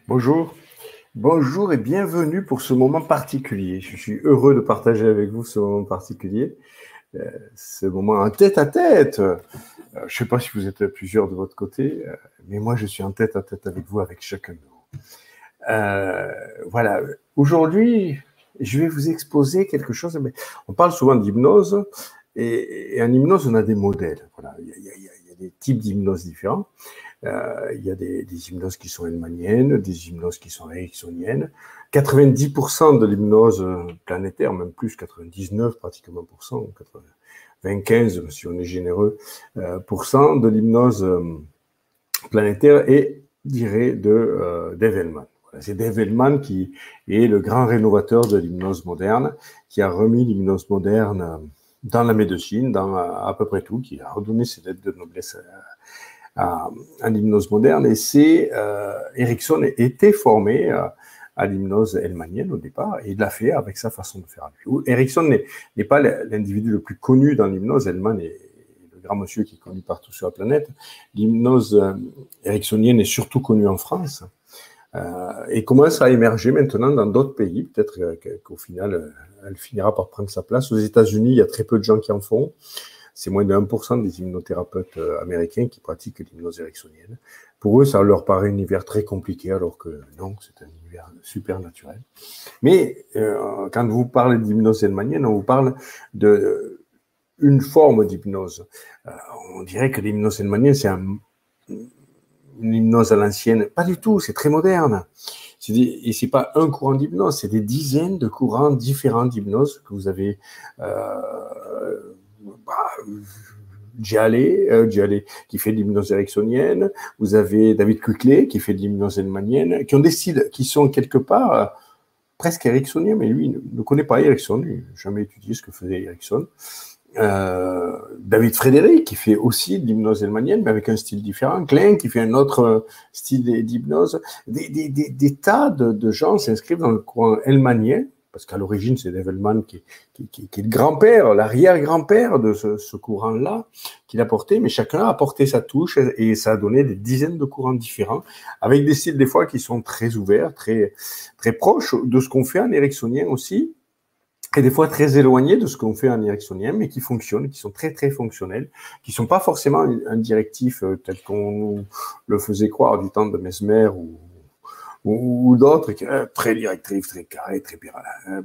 Bonjour, bonjour et bienvenue pour ce moment particulier. Je suis heureux de partager avec vous ce moment particulier, ce moment en tête-à-tête. Je ne sais pas si vous êtes plusieurs de votre côté, mais moi je suis en tête-à-tête avec vous, avec chacun de vous. Voilà, aujourd'hui je vais vous exposer quelque chose. Mais on parle souvent d'hypnose et en hypnose on a des modèles. Voilà, il y a des types d'hypnose différents. Il y a des hypnoses qui sont hellmaniennes, des hypnoses qui sont ericksoniennes. 90% de l'hypnose planétaire, même plus, 99 pratiquement pour cent, 95 si on est généreux, % de l'hypnose planétaire est, dirais, Dave Hellman. Voilà, c'est Dave Hellman qui est le grand rénovateur de l'hypnose moderne, qui a remis l'hypnose moderne dans la médecine, dans à peu près tout, qui a redonné ses lettres de noblesse à l'hypnose moderne. Et c'est Erickson était formé à l'hypnose hellmanienne au départ, et il l'a fait avec sa façon de faire à lui. Erickson n'est pas l'individu le plus connu dans l'hypnose. Hellman est le grand monsieur qui est connu partout sur la planète. L'hypnose ericksonienne est surtout connue en France et commence à émerger maintenant dans d'autres pays. Peut-être qu'au final, elle finira par prendre sa place. Aux États-Unis, il y a très peu de gens qui en font. C'est moins de 1% des hypnothérapeutes américains qui pratiquent l'hypnose ericksonienne. Pour eux, ça leur paraît un univers très compliqué, alors que non, c'est un univers super naturel. Mais quand vous parlez d'hypnose hellmanienne, on vous parle d'une forme d'hypnose. On dirait que l'hypnose hellmanienne, c'est une hypnose à l'ancienne. Pas du tout, c'est très moderne. Et c'est pas un courant d'hypnose, c'est des dizaines de courants différents d'hypnose que vous avez. Djalé qui fait de l'hypnose ericksonienne, vous avez David Kuklé qui fait de l'hypnose hellmanienne, qui ont des styles qui sont quelque part presque ericksoniens, mais lui ne connaît pas Erickson, il n'a jamais étudié ce que faisait Erickson. David Frédéric qui fait aussi de l'hypnose hellmanienne, mais avec un style différent. Klein qui fait un autre style d'hypnose. Des tas de gens s'inscrivent dans le courant hellmanien, parce qu'à l'origine, c'est Dave Hellman qui est le grand-père, l'arrière-grand-père de ce courant-là, qu'il a porté, mais chacun a apporté sa touche et ça a donné des dizaines de courants différents, avec des styles des fois qui sont très ouverts, très, très proches de ce qu'on fait en ericksonien aussi, et des fois très éloignés de ce qu'on fait en ericksonien, mais qui fonctionnent, qui sont très, très fonctionnels, qui sont pas forcément un directif tel qu'on le faisait croire du temps de Mesmer ou d'autres, très directifs, très carrés, très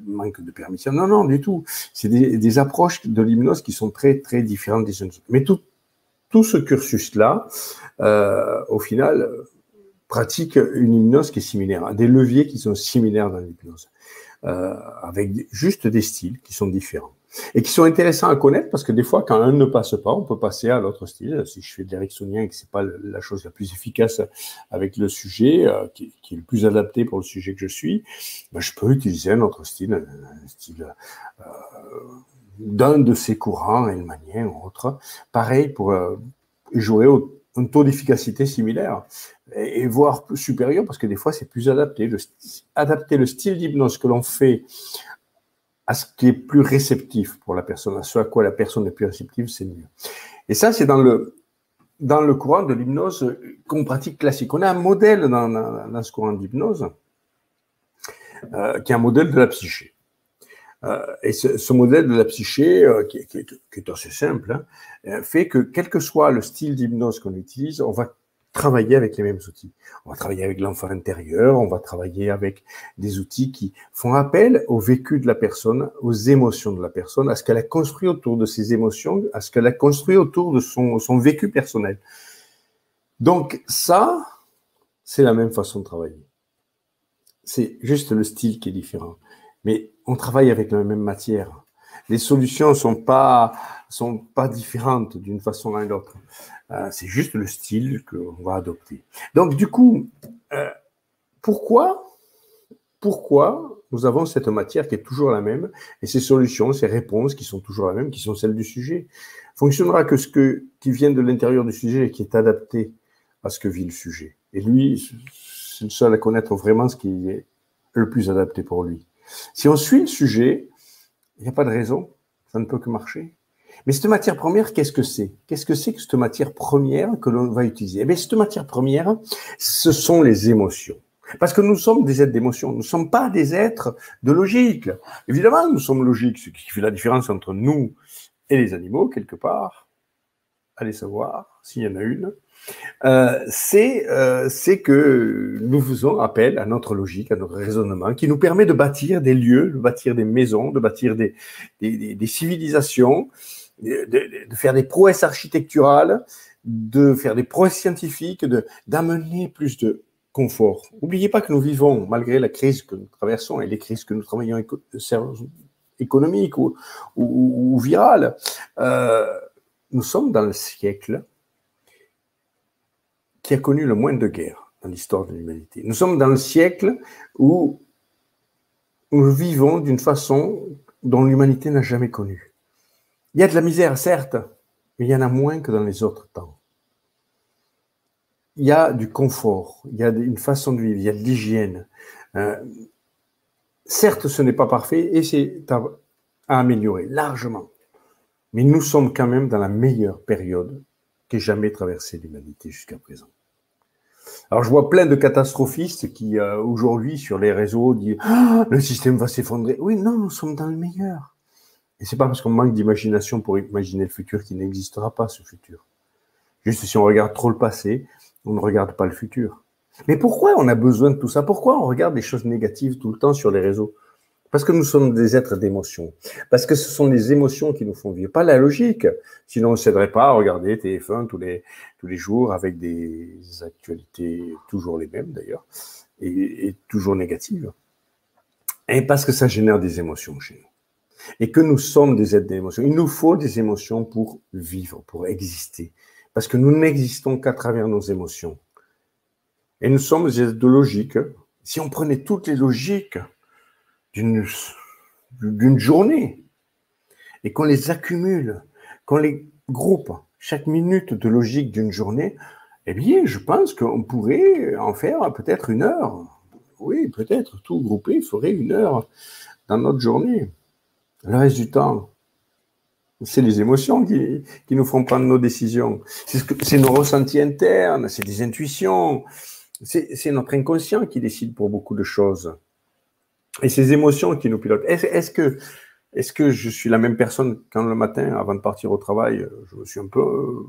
manque de permission. Non, non, du tout. C'est des approches de l'hypnose qui sont très, très différentes des unes. Mais tout ce cursus-là, au final, pratique une hypnose qui est similaire, des leviers qui sont similaires dans l'hypnose, avec juste des styles qui sont différents. Et qui sont intéressants à connaître parce que des fois, quand un ne passe pas, on peut passer à l'autre style. Si je fais de l'ericksonien et que c'est pas la chose la plus efficace avec le sujet, qui est le plus adapté pour le sujet que je suis, ben, je peux utiliser un autre style, un style d'un de ces courants, hellmanien ou autre. Pareil pour jouer un taux d'efficacité similaire et voire supérieur parce que des fois, c'est plus adapté. Adapter le style d'hypnose que l'on fait à ce qui est plus réceptif pour la personne, à ce à quoi la personne est plus réceptive, c'est mieux. Et ça, c'est dans le courant de l'hypnose qu'on pratique classique. On a un modèle dans ce courant d'hypnose qui est un modèle de la psyché. Et ce modèle de la psyché, qui est assez simple, fait que quel que soit le style d'hypnose qu'on utilise, on va travailler avec les mêmes outils. On va travailler avec l'enfant intérieur, on va travailler avec des outils qui font appel au vécu de la personne, aux émotions de la personne, à ce qu'elle a construit autour de ses émotions, à ce qu'elle a construit autour de son vécu personnel. Donc ça, c'est la même façon de travailler. C'est juste le style qui est différent. Mais on travaille avec la même matière. Les solutions sont pas différentes d'une façon à l'autre. C'est juste le style qu'on va adopter. Donc, du coup, pourquoi nous avons cette matière qui est toujours la même et ces solutions, ces réponses qui sont toujours la même, qui sont celles du sujet, fonctionnera que ce qui vient de l'intérieur du sujet et qui est adapté à ce que vit le sujet. Et lui, c'est le seul à connaître vraiment ce qui est le plus adapté pour lui. Si on suit le sujet, il n'y a pas de raison, ça ne peut que marcher. Mais cette matière première, qu'est-ce que c'est? Qu'est-ce que c'est que cette matière première que l'on va utiliser? Eh bien, cette matière première, ce sont les émotions. Parce que nous sommes des êtres d'émotion, nous ne sommes pas des êtres de logique. Évidemment, nous sommes logiques, ce qui fait la différence entre nous et les animaux, quelque part. Allez savoir s'il y en a une. C'est que nous faisons appel à notre logique, à notre raisonnement, qui nous permet de bâtir des lieux, de bâtir des maisons, de bâtir des civilisations, de faire des prouesses architecturales, de faire des prouesses scientifiques, d'amener plus de confort. N'oubliez pas que nous vivons, malgré la crise que nous traversons et les crises que nous travaillons économiques ou virales, nous sommes dans le siècle qui a connu le moins de guerres dans l'histoire de l'humanité. Nous sommes dans le siècle où nous vivons d'une façon dont l'humanité n'a jamais connu. Il y a de la misère, certes, mais il y en a moins que dans les autres temps. Il y a du confort, il y a une façon de vivre, il y a de l'hygiène. Certes, ce n'est pas parfait et c'est à améliorer largement. Mais nous sommes quand même dans la meilleure période qu'ait jamais traversée l'humanité jusqu'à présent. Alors, je vois plein de catastrophistes qui, aujourd'hui, sur les réseaux, disent « le système va s'effondrer ». Oui, non, nous sommes dans le meilleur. Et c'est pas parce qu'on manque d'imagination pour imaginer le futur qu'il n'existera pas, ce futur. Juste si on regarde trop le passé, on ne regarde pas le futur. Mais pourquoi on a besoin de tout ça? Pourquoi on regarde des choses négatives tout le temps sur les réseaux? Parce que nous sommes des êtres d'émotion. Parce que ce sont les émotions qui nous font vivre, pas la logique. Sinon, on ne céderait pas à regarder TF1 tous les jours avec des actualités toujours les mêmes d'ailleurs, et toujours négatives. Et parce que ça génère des émotions chez nous. Et que nous sommes des êtres d'émotion. Il nous faut des émotions pour vivre, pour exister. Parce que nous n'existons qu'à travers nos émotions. Et nous sommes des êtres de logique. Si on prenait toutes les logiques d'une journée et qu'on les accumule, qu'on les groupe, chaque minute de logique d'une journée, eh bien, je pense qu'on pourrait en faire peut-être 1 heure. Oui, peut-être, tout groupé ferait 1 heure dans notre journée. Le reste du temps, c'est les émotions qui nous font prendre nos décisions. C'est nos ressentis internes, c'est des intuitions, c'est notre inconscient qui décide pour beaucoup de choses. Et ces émotions qui nous pilotent. Est-ce que je suis la même personne quand le matin, avant de partir au travail, je me suis un peu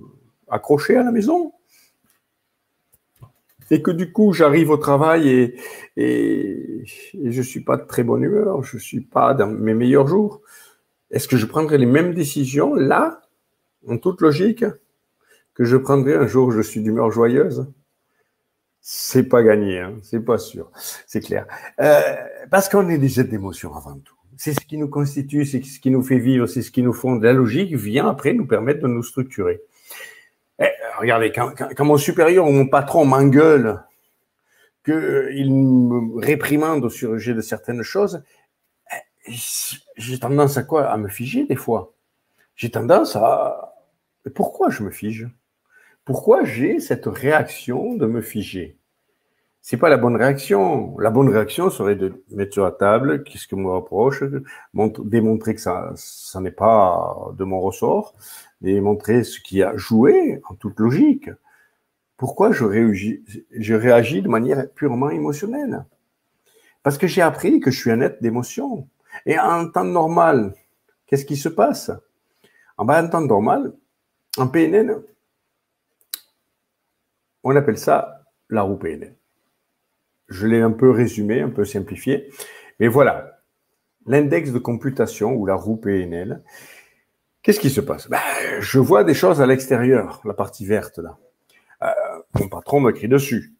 accroché à la maison? Et que du coup, j'arrive au travail et je suis pas de très bonne humeur, je suis pas dans mes meilleurs jours. Est-ce que je prendrai les mêmes décisions, là, en toute logique, que je prendrai un jour où je suis d'humeur joyeuse? C'est pas gagné, hein, c'est pas sûr, c'est clair. Parce qu'on est des êtres d'émotion avant tout. C'est ce qui nous constitue, c'est ce qui nous fait vivre, c'est ce qui nous fonde. La logique vient après nous permettre de nous structurer. Regardez, quand mon supérieur ou mon patron m'engueule, qu'il me réprimande au sujet de certaines choses, j'ai tendance à quoi? À me figer des fois. J'ai tendance à... Pourquoi je me fige? Pourquoi j'ai cette réaction de me figer? C'est pas la bonne réaction. La bonne réaction serait de mettre sur la table qu'est-ce que me reproche, démontrer que ça n'est pas de mon ressort, démontrer ce qui a joué en toute logique. Pourquoi je réagis de manière purement émotionnelle? Parce que j'ai appris que je suis un être d'émotion. Et en temps normal, qu'est-ce qui se passe? En temps normal, en PNL, on appelle ça la roue PNL. Je l'ai un peu résumé, un peu simplifié. Mais voilà, l'index de computation ou la roue PNL, qu'est-ce qui se passe? Je vois des choses à l'extérieur, la partie verte là. Mon patron me crie dessus.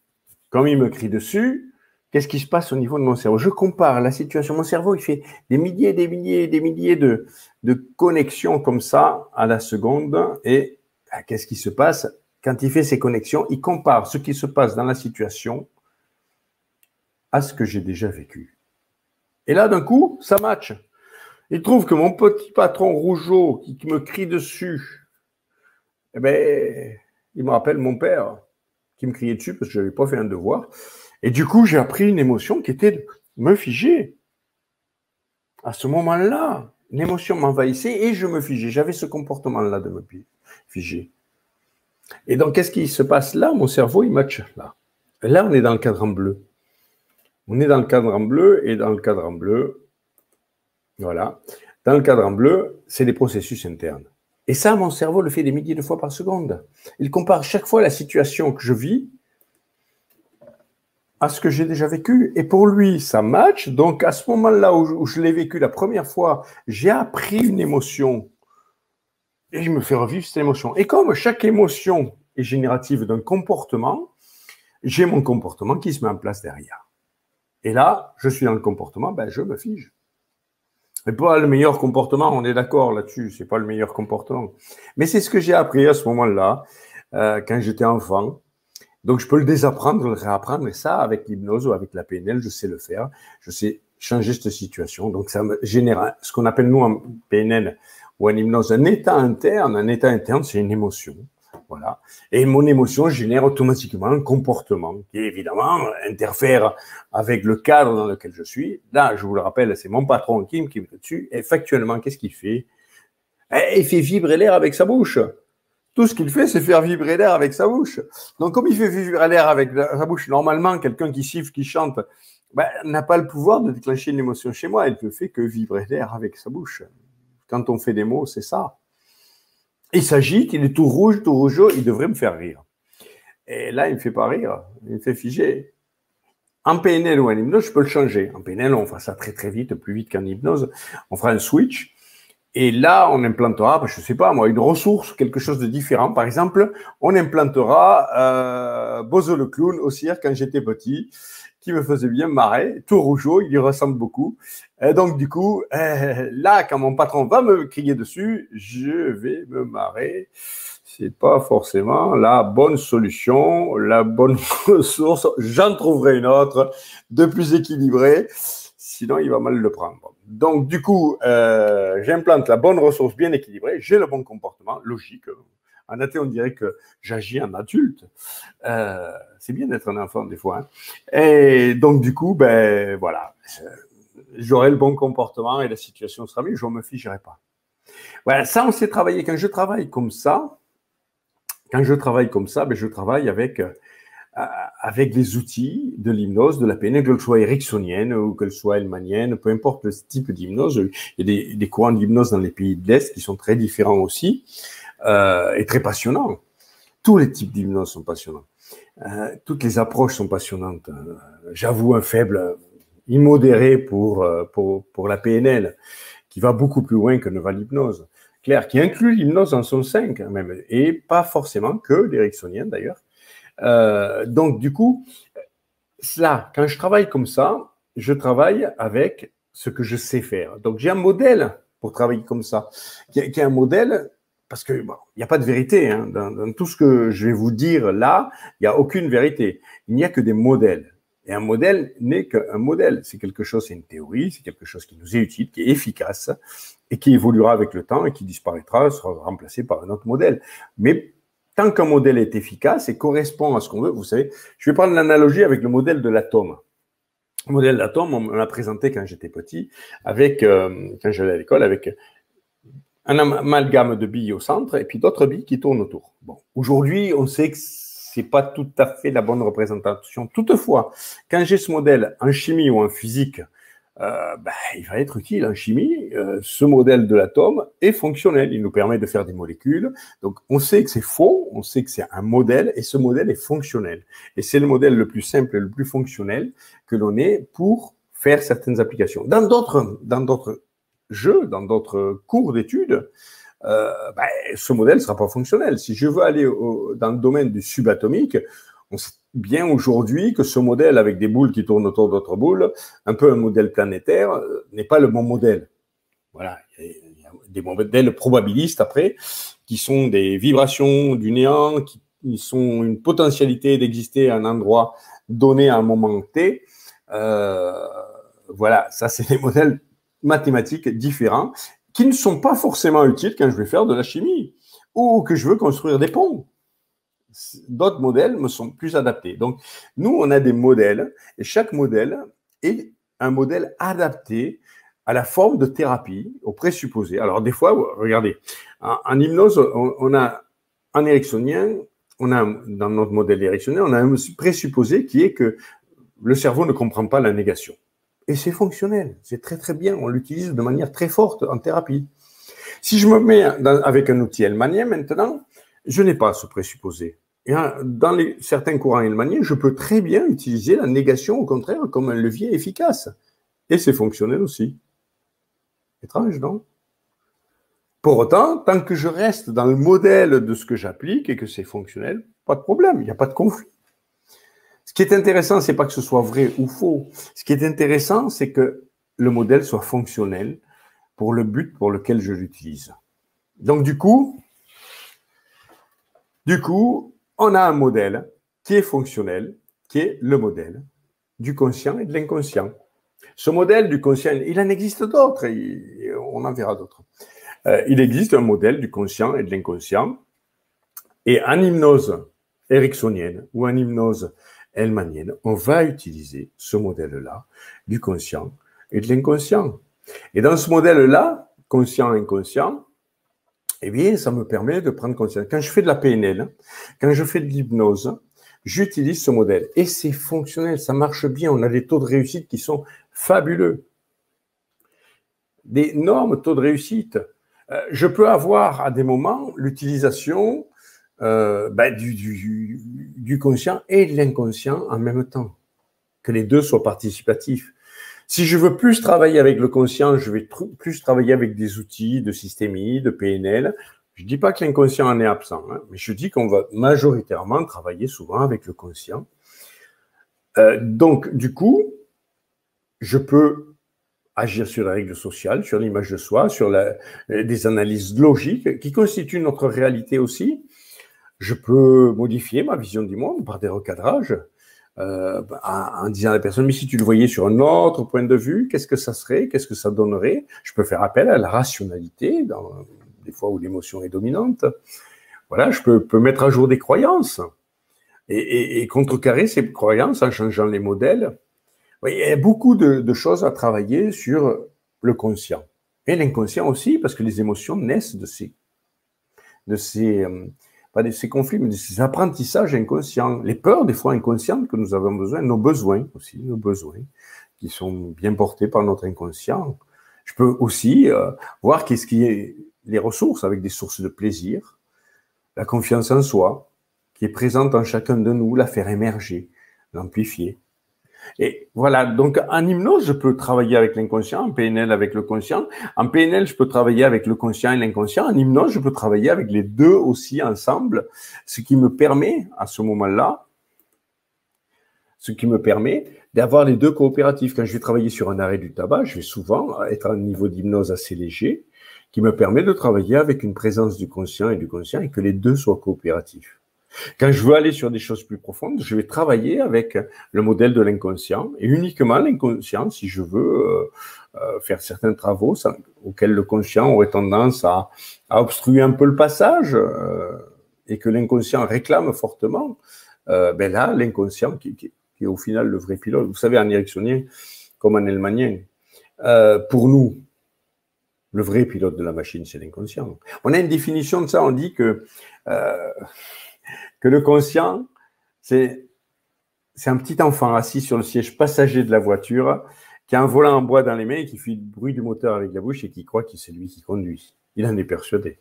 Comme il me crie dessus, qu'est-ce qui se passe au niveau de mon cerveau? Je compare la situation. Mon cerveau, il fait des milliers de connexions comme ça à la seconde. Et qu'est-ce qui se passe? Quand il fait ces connexions, il compare ce qui se passe dans la situation à ce que j'ai déjà vécu. Et là, d'un coup, ça match. Il trouve que mon petit patron rougeau qui me crie dessus, il me rappelle mon père qui me criait dessus parce que je n'avais pas fait un devoir. Et du coup, j'ai appris une émotion qui était de me figer. À ce moment-là, l'émotion m'envahissait et je me figeais. J'avais ce comportement-là de me figer. Et donc, qu'est-ce qui se passe là? Mon cerveau, il match là. Et là, on est dans le cadran bleu. On est dans le cadran bleu et dans le cadran bleu, voilà. Dans le cadran bleu, c'est les processus internes. Et ça, mon cerveau le fait des milliers de fois par seconde. Il compare chaque fois la situation que je vis à ce que j'ai déjà vécu. Et pour lui, ça match. Donc, à ce moment-là où je l'ai vécu la première fois, j'ai appris une émotion et je me fais revivre cette émotion. Et comme chaque émotion est générative d'un comportement, j'ai mon comportement qui se met en place derrière. Et là, je suis dans le comportement, ben, je me fige. C'est pas le meilleur comportement, on est d'accord là-dessus, c'est pas le meilleur comportement. Mais c'est ce que j'ai appris à ce moment-là, quand j'étais enfant. Donc, je peux le désapprendre, le réapprendre, et ça, avec l'hypnose ou avec la PNL, je sais le faire. Je sais changer cette situation. Donc, ça me génère ce qu'on appelle, nous, en PNL ou en hypnose, un état interne. Un état interne, c'est une émotion. Voilà. Et mon émotion génère automatiquement un comportement qui, évidemment, interfère avec le cadre dans lequel je suis. Là, je vous le rappelle, c'est mon patron qui me met dessus. Et factuellement, qu'est-ce qu'il fait? Il fait vibrer l'air avec sa bouche. Tout ce qu'il fait, c'est faire vibrer l'air avec sa bouche. Donc, comme il fait vibrer l'air avec sa bouche, normalement, quelqu'un qui siffle, qui chante, n'a pas le pouvoir de déclencher une émotion chez moi. Il ne fait que vibrer l'air avec sa bouche. Quand on fait des mots, c'est ça. Il s'agite, il est tout rouge, il devrait me faire rire. Et là, il ne me fait pas rire, il me fait figer. En PNL ou en hypnose, je peux le changer. En PNL, on fera ça très très vite, plus vite qu'en hypnose. On fera un switch. Et là, on implantera, je ne sais pas moi, une ressource, quelque chose de différent. Par exemple, on implantera Bozo le clown au cirque quand j'étais petit, qui me faisait bien marrer, tout rougeau, il y ressemble beaucoup. Et donc, du coup, là, quand mon patron va me crier dessus, je vais me marrer. C'est pas forcément la bonne solution, la bonne ressource. J'en trouverai une autre de plus équilibrée. Sinon, il va mal le prendre. Donc, du coup, j'implante la bonne ressource bien équilibrée, j'ai le bon comportement, logique. En athée, on dirait que j'agis en adulte. C'est bien d'être un enfant des fois. Hein. Et donc, du coup, ben voilà, j'aurai le bon comportement et la situation sera mieux, je ne me figerai pas. Voilà, ça, on sait travailler. Quand je travaille comme ça, ben, je travaille avec les outils de l'hypnose, de la PNL, qu'elle soit ericksonienne ou qu'elle soit hellmanienne, peu importe le type d'hypnose. Il y a des courants d'hypnose dans les pays de l'Est qui sont très différents aussi et très passionnants. Tous les types d'hypnose sont passionnants. Toutes les approches sont passionnantes. J'avoue un faible immodéré pour la PNL, qui va beaucoup plus loin que ne va l'hypnose. Claire, qui inclut l'hypnose dans son 5 même, et pas forcément que l'ericksonienne d'ailleurs. Donc, du coup, là, quand je travaille comme ça, je travaille avec ce que je sais faire. Donc, j'ai un modèle pour travailler comme ça, qui est un modèle, parce que bon, il n'y a pas de vérité. Hein, dans tout ce que je vais vous dire là, il n'y a aucune vérité. Il n'y a que des modèles. Et un modèle n'est qu'un modèle. C'est quelque chose, c'est une théorie, c'est quelque chose qui nous est utile, qui est efficace, et qui évoluera avec le temps et qui disparaîtra, sera remplacé par un autre modèle. Mais tant qu'un modèle est efficace et correspond à ce qu'on veut, vous savez, je vais prendre l'analogie avec le modèle de l'atome. Le modèle d'atome, on me l'a présenté quand j'étais petit, quand j'allais à l'école, avec un amalgame de billes au centre et puis d'autres billes qui tournent autour. Bon, aujourd'hui, on sait que c'est pas tout à fait la bonne représentation. Toutefois, quand j'ai ce modèle en chimie ou en physique, il va être utile en chimie. Ce modèle de l'atome est fonctionnel. Il nous permet de faire des molécules. Donc, on sait que c'est faux, on sait que c'est un modèle, et ce modèle est fonctionnel. Et c'est le modèle le plus simple et le plus fonctionnel que l'on ait pour faire certaines applications. Dans d'autres jeux, dans d'autres cours d'études, ce modèle ne sera pas fonctionnel. Si je veux aller dans le domaine du subatomique, on sait bien aujourd'hui que ce modèle avec des boules qui tournent autour d'autres boules, un peu un modèle planétaire, n'est pas le bon modèle. Voilà, il y a des modèles probabilistes après, qui sont des vibrations du néant, qui sont une potentialité d'exister à un endroit donné à un moment T. Voilà, ça c'est des modèles mathématiques différents qui ne sont pas forcément utiles quand je vais faire de la chimie ou que je veux construire des ponts. D'autres modèles me sont plus adaptés. Donc, nous, on a des modèles et chaque modèle est un modèle adapté à la forme de thérapie, au présupposé. Alors, des fois, regardez, en hypnose, on a en ericksonien, dans notre modèle ericksonien, on a un présupposé qui est que le cerveau ne comprend pas la négation. Et c'est fonctionnel, c'est très très bien, on l'utilise de manière très forte en thérapie. Si je me mets avec un outil hellmanien maintenant, je n'ai pas ce présupposé. Et dans certains courants hellmaniens, je peux très bien utiliser la négation, au contraire, comme un levier efficace. Et c'est fonctionnel aussi. Étrange, non? Pour autant, tant que je reste dans le modèle de ce que j'applique et que c'est fonctionnel, pas de problème, il n'y a pas de conflit. Ce qui est intéressant, c'est pas que ce soit vrai ou faux. Ce qui est intéressant, c'est que le modèle soit fonctionnel pour le but pour lequel je l'utilise. Donc, du coup, on a un modèle qui est fonctionnel, qui est le modèle du conscient et de l'inconscient. Ce modèle du conscient, il en existe d'autres, on en verra d'autres. Il existe un modèle du conscient et de l'inconscient, et en hypnose ericksonienne ou en hypnose hellmanienne, on va utiliser ce modèle-là du conscient et de l'inconscient. Et dans ce modèle-là, conscient-inconscient, eh bien, ça me permet de prendre conscience. Quand je fais de la PNL, quand je fais de l'hypnose, j'utilise ce modèle. Et c'est fonctionnel, ça marche bien. On a des taux de réussite qui sont fabuleux. D'énormes taux de réussite. Je peux avoir à des moments l'utilisation du conscient et de l'inconscient en même temps. Que les deux soient participatifs. Si je veux plus travailler avec le conscient, je vais plus travailler avec des outils de systémie, de PNL. Je ne dis pas que l'inconscient en est absent, hein, mais je dis qu'on va majoritairement travailler souvent avec le conscient. Donc, du coup, je peux agir sur la règle sociale, sur l'image de soi, sur des analyses logiques qui constituent notre réalité aussi. Je peux modifier ma vision du monde par des recadrages. En disant à la personne, mais si tu le voyais sur un autre point de vue, qu'est-ce que ça serait, qu'est-ce que ça donnerait? Je peux faire appel à la rationalité, dans des fois où l'émotion est dominante. Voilà, je peux mettre à jour des croyances et contrecarrer ces croyances en changeant les modèles. Il y a beaucoup de choses à travailler sur le conscient. Et l'inconscient aussi, parce que les émotions naissent de pas de ces conflits, mais de ces apprentissages inconscients. Les peurs, des fois inconscientes, que nous avons besoin, nos besoins aussi, nos besoins, qui sont bien portés par notre inconscient. Je peux aussi voir qu'est-ce qui est les ressources, avec des sources de plaisir, la confiance en soi, qui est présente en chacun de nous, la faire émerger, l'amplifier. Et voilà, donc en hypnose, je peux travailler avec l'inconscient, en PNL avec le conscient. En PNL, je peux travailler avec le conscient et l'inconscient. En hypnose, je peux travailler avec les deux aussi ensemble, ce qui me permet, à ce moment-là, d'avoir les deux coopératifs. Quand je vais travailler sur un arrêt du tabac, je vais souvent être à un niveau d'hypnose assez léger, qui me permet de travailler avec une présence du conscient et que les deux soient coopératifs. Quand je veux aller sur des choses plus profondes, je vais travailler avec le modèle de l'inconscient et uniquement l'inconscient si je veux faire certains travaux auxquels le conscient aurait tendance à obstruer un peu le passage et que l'inconscient réclame fortement. Là, l'inconscient qui est au final le vrai pilote. Vous savez, en ericksonien comme en hellmanien, pour nous, le vrai pilote de la machine, c'est l'inconscient. On a une définition de ça, on dit que le conscient, c'est un petit enfant assis sur le siège passager de la voiture qui a un volant en bois dans les mains et qui fait le bruit du moteur avec la bouche et qui croit que c'est lui qui conduit. Il en est persuadé.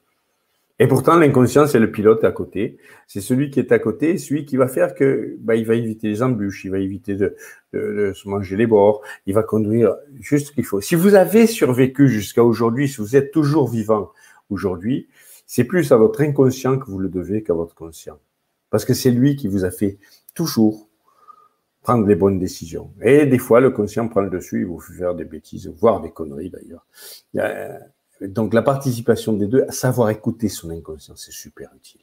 Et pourtant, l'inconscient, c'est le pilote à côté. C'est celui qui est à côté, celui qui va faire que, il va éviter les embûches, il va éviter de se manger les bords, il va conduire juste ce qu'il faut. Si vous avez survécu jusqu'à aujourd'hui, si vous êtes toujours vivant aujourd'hui, c'est plus à votre inconscient que vous le devez qu'à votre conscient. Parce que c'est lui qui vous a fait toujours prendre les bonnes décisions. Et des fois, le conscient prend le dessus, il vous fait faire des bêtises, voire des conneries d'ailleurs. Donc la participation des deux, savoir écouter son inconscient, c'est super utile.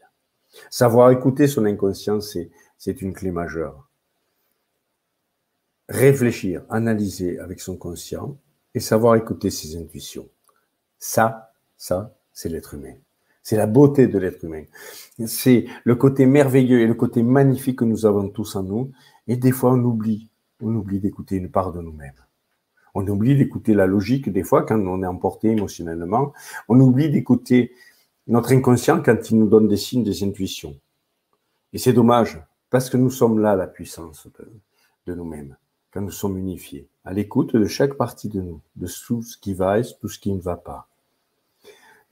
Savoir écouter son inconscient, c'est une clé majeure. Réfléchir, analyser avec son conscient et savoir écouter ses intuitions. Ça, c'est l'être humain. C'est la beauté de l'être humain. C'est le côté merveilleux et le côté magnifique que nous avons tous en nous. Et des fois, on oublie d'écouter une part de nous-mêmes. On oublie d'écouter la logique des fois quand on est emporté émotionnellement. On oublie d'écouter notre inconscient quand il nous donne des signes, des intuitions. Et c'est dommage, parce que nous sommes là, la puissance de nous-mêmes. quand nous sommes unifiés, à l'écoute de chaque partie de nous, de tout ce qui va et tout ce qui ne va pas.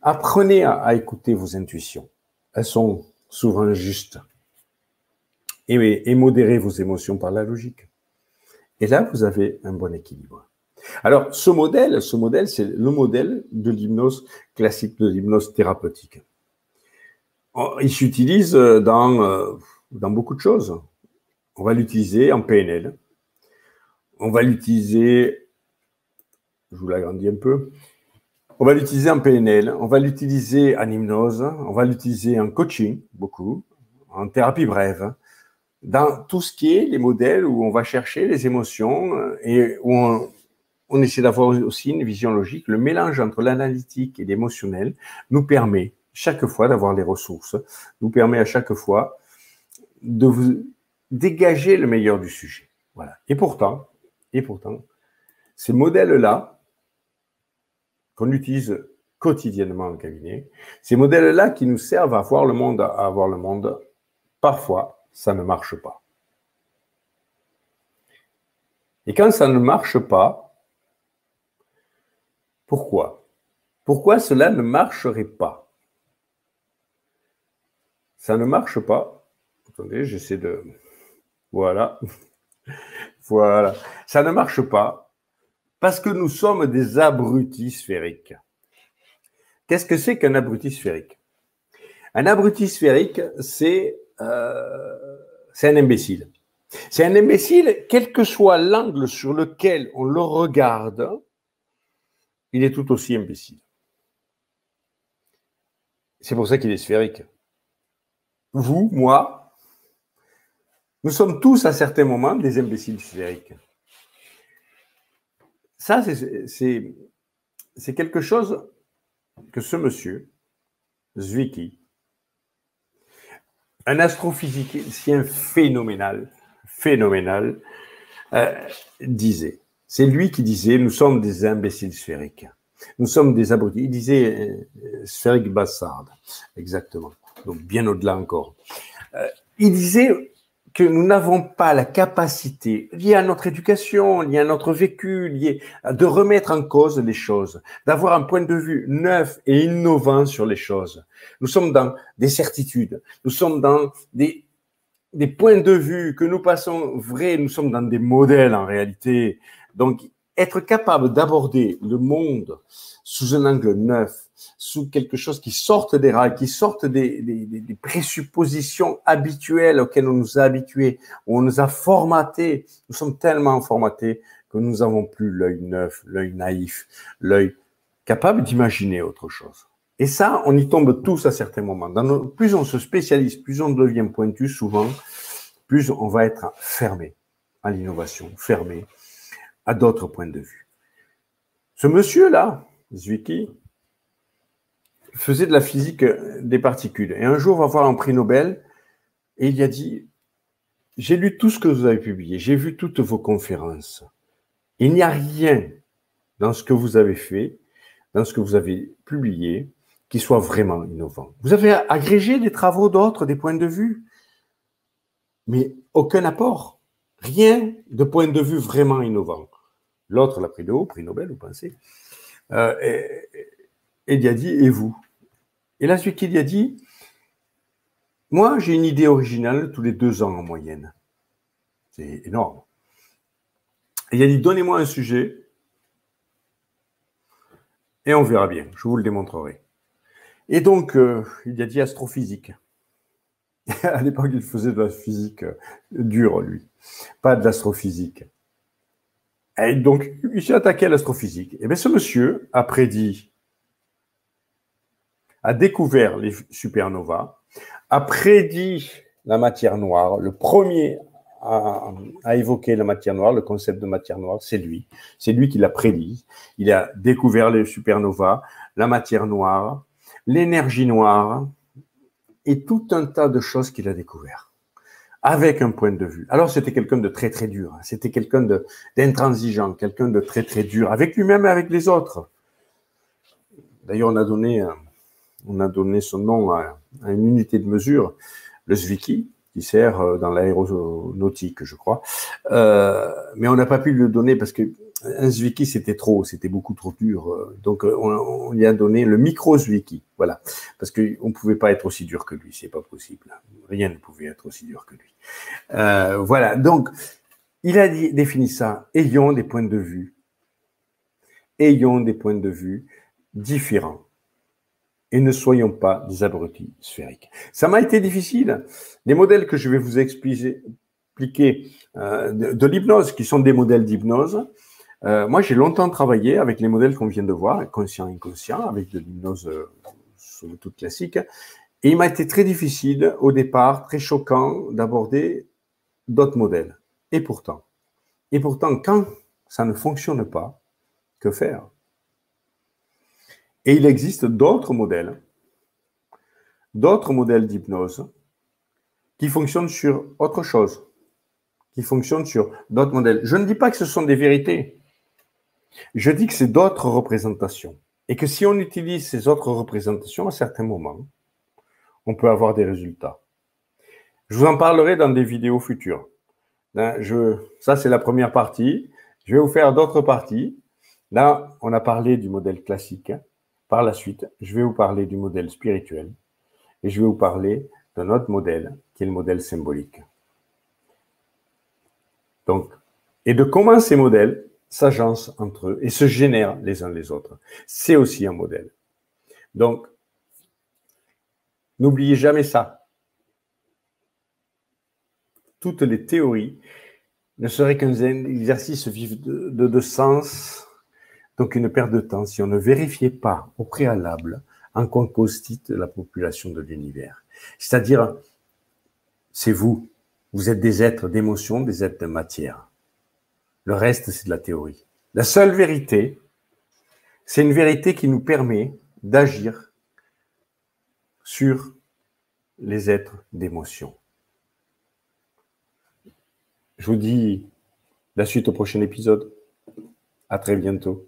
Apprenez à écouter vos intuitions. Elles sont souvent justes. Et modérez vos émotions par la logique. Et là, vous avez un bon équilibre. Alors, ce modèle, c'est le modèle de l'hypnose classique, de l'hypnose thérapeutique. Il s'utilise dans beaucoup de choses. On va l'utiliser en PNL. On va l'utiliser, je vous l'agrandis un peu, on va l'utiliser en PNL, on va l'utiliser en hypnose, on va l'utiliser en coaching, beaucoup, en thérapie brève, dans tout ce qui est les modèles où on va chercher les émotions et où on essaie d'avoir aussi une vision logique. Le mélange entre l'analytique et l'émotionnel nous permet chaque fois d'avoir les ressources, nous permet à chaque fois de vous dégager le meilleur du sujet. Voilà. Et pourtant, ces modèles-là, qu'on utilise quotidiennement en cabinet, ces modèles-là qui nous servent à voir le monde, parfois, ça ne marche pas. Et quand ça ne marche pas, pourquoi? Pourquoi cela ne marcherait pas? Ça ne marche pas. Attendez, j'essaie de... Voilà. Voilà. Ça ne marche pas parce que nous sommes des abrutis sphériques. Qu'est-ce que c'est qu'un abruti sphérique? Un abruti sphérique, c'est un imbécile. C'est un imbécile, quel que soit l'angle sur lequel on le regarde, il est tout aussi imbécile. C'est pour ça qu'il est sphérique. Vous, moi, nous sommes tous à certains moments des imbéciles sphériques. Ça, c'est quelque chose que ce monsieur, Zwicky, un astrophysicien phénoménal, disait. C'est lui qui disait, nous sommes des imbéciles sphériques. Nous sommes des abrutis. Il disait sphérique bassarde, exactement. Donc bien au-delà encore. Il disait que nous n'avons pas la capacité, liée à notre éducation, liée à notre vécu, liée de remettre en cause les choses, d'avoir un point de vue neuf et innovant sur les choses. Nous sommes dans des certitudes, nous sommes dans des points de vue que nous passons vrais, nous sommes dans des modèles en réalité. Donc, être capable d'aborder le monde sous un angle neuf, sous quelque chose qui sorte des rails, qui sorte des présuppositions habituelles auxquelles on nous a habitués, où on nous a formatés. Nous sommes tellement formatés que nous n'avons plus l'œil neuf, l'œil naïf, l'œil capable d'imaginer autre chose. Et ça, on y tombe tous à certains moments. Plus on se spécialise, plus on devient pointu souvent, plus on va être fermé à l'innovation, fermé à d'autres points de vue. Ce monsieur-là, Zwicky, faisait de la physique des particules. Et un jour, on va voir un prix Nobel, et il a dit, j'ai lu tout ce que vous avez publié, j'ai vu toutes vos conférences. Il n'y a rien dans ce que vous avez fait, dans ce que vous avez publié, qui soit vraiment innovant. Vous avez agrégé des travaux d'autres, des points de vue, mais aucun apport. Rien de point de vue vraiment innovant. L'autre l'a pris de haut, prix Nobel, vous pensez. Et il a dit, et vous? Et là, celui qui lui a dit, moi, j'ai une idée originale tous les 2 ans en moyenne. C'est énorme. Et il a dit, donnez-moi un sujet et on verra bien, je vous le démontrerai. Et donc, il a dit astrophysique. À l'époque, il faisait de la physique dure, lui, pas de l'astrophysique. Et donc, il s'est attaqué à l'astrophysique. Et bien, ce monsieur a découvert les supernovas, a prédit la matière noire. Le premier à évoquer la matière noire, le concept de matière noire, c'est lui. C'est lui qui l'a prédit. Il a découvert les supernovas, la matière noire, l'énergie noire et tout un tas de choses qu'il a découvert avec un point de vue. Alors, c'était quelqu'un de très, très dur. C'était quelqu'un d'intransigeant, quelqu'un de très, très dur, avec lui-même et avec les autres. D'ailleurs, on a donné son nom à une unité de mesure, le Zwicky. qui sert dans l'aéronautique, je crois. Mais on n'a pas pu le donner parce que un Zwicky, c'était beaucoup trop dur. Donc, on lui a donné le micro-Zwicky, voilà. Parce qu'on ne pouvait pas être aussi dur que lui, c'est pas possible. Rien ne pouvait être aussi dur que lui. Voilà, donc, il a défini ça. Ayons des points de vue. Ayons des points de vue différents. Et ne soyons pas des abrutis sphériques. Ça m'a été difficile. Les modèles que je vais vous expliquer de l'hypnose, qui sont des modèles d'hypnose, moi, j'ai longtemps travaillé avec les modèles qu'on vient de voir, conscient et inconscient, avec de l'hypnose somme toute classique. Et il m'a été très difficile, au départ, très choquant, d'aborder d'autres modèles. Et pourtant, quand ça ne fonctionne pas, que faire? Et il existe d'autres modèles d'hypnose qui fonctionnent sur autre chose, qui fonctionnent sur d'autres modèles. Je ne dis pas que ce sont des vérités. Je dis que c'est d'autres représentations. Et que si on utilise ces autres représentations, à certains moments, on peut avoir des résultats. Je vous en parlerai dans des vidéos futures. Ça, c'est la première partie. Je vais vous faire d'autres parties. Là, on a parlé du modèle classique. Par la suite, je vais vous parler du modèle spirituel. Et je vais vous parler d'un autre modèle, qui est le modèle symbolique. Donc, et de comment ces modèles s'agencent entre eux et se génèrent les uns les autres. C'est aussi un modèle. Donc, n'oubliez jamais ça. Toutes les théories ne seraient qu'un exercice vif de sens, donc une perte de temps, si on ne vérifiait pas au préalable en quoi consiste la population de l'univers. C'est-à-dire, c'est vous. Vous êtes des êtres d'émotion, des êtres de matière. Le reste, c'est de la théorie. La seule vérité, c'est une vérité qui nous permet d'agir sur les êtres d'émotion. Je vous dis la suite au prochain épisode. À très bientôt.